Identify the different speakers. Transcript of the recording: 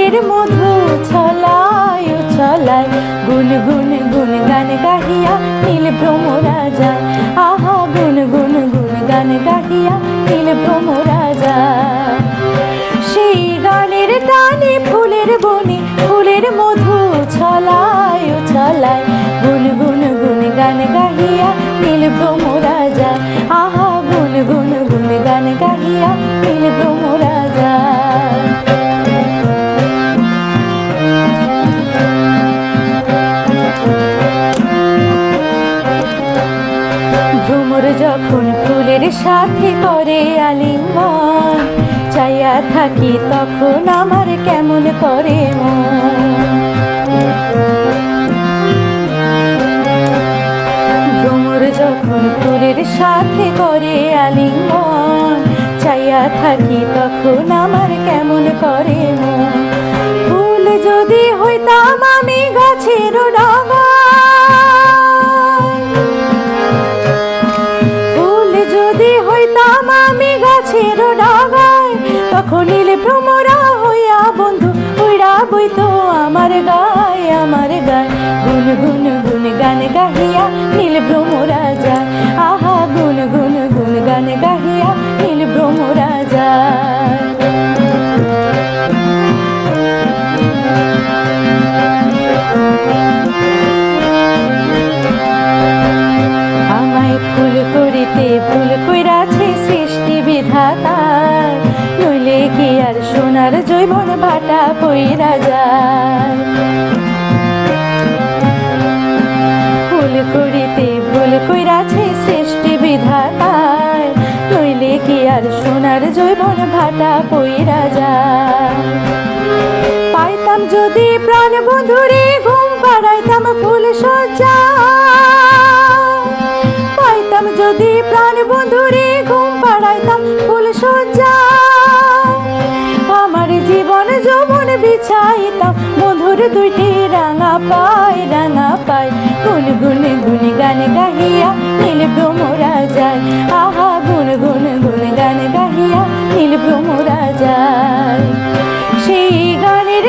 Speaker 1: ফুলের মধু ছলায় ও ছলায়, গুন গুন গুন গান গাহিয়া নীল ভ্রমরা যায়। আহা গুন গুন গুন গান গাহিয়া নীল ভ্রমরা যায়। সেই গানের টানে ফুলের বনে ফুলের মধু ছলায় ও ছলায়, গুন গুন গুন গান গাহিয়া নীল ভ্রমরা যায়। আহা গুন গুন গুন গান গাহিয়া নীল ভ্রমরা যায়। ভ্রমর যখন ফুলের সাথে করে আলিঙ্গন, চাইয়া থাকি তখন আমার কেমন করে মন। ভ্রমর যখন ফুলের সাথে করে আলিঙ্গন, চাইয়া থাকি তখন আমার কেমন করে মন। ফুল যদি হইতাম আমি গাছের ডাগায়, ফুল যদি হইতাম আমি গাছের ডাগায়, তখন নীল ভ্রমরা হইয়া বন্ধু উড়া বইতো আমার গায় আমার গায়। গুন গুন গুন গান গাহিয়া নীল ভ্রমরা যায়। আহা গুন গুন গুন গান গাহিয়া নীল ভ্রমরা যায়। আমায় ফুল করিতে ভুল কইরাছে সৃষ্টি বিধাতার, নইলে কি আর সোনার জৈবন ভাটা পইরা যায়। ফুল করিতে ভুল কইরাছে সৃষ্টি বিধাতার, নইলে কি আর সোনার জৈবন ভাটা পইরা যায়। পাইতাম যদি প্রাণ বন্ধুরে ঘুম পাড়াইতাম ফুল সজ্জা, পাইতাম যদি প্রাণ বন্ধুরে ঘুম পাড়াইতাম ফুল সজ্জা। আমার জীবন যৌবন বিছাইতাম বন্ধুর দুইটি রাঙা পায় রাঙা পায়। গুন গুন গুন গান গাহিয়া নীল ভ্রমরা যায়। আহা গুন গুন গুন গান গাহিয়া নীল ভ্রমরা যায়। সেই গানের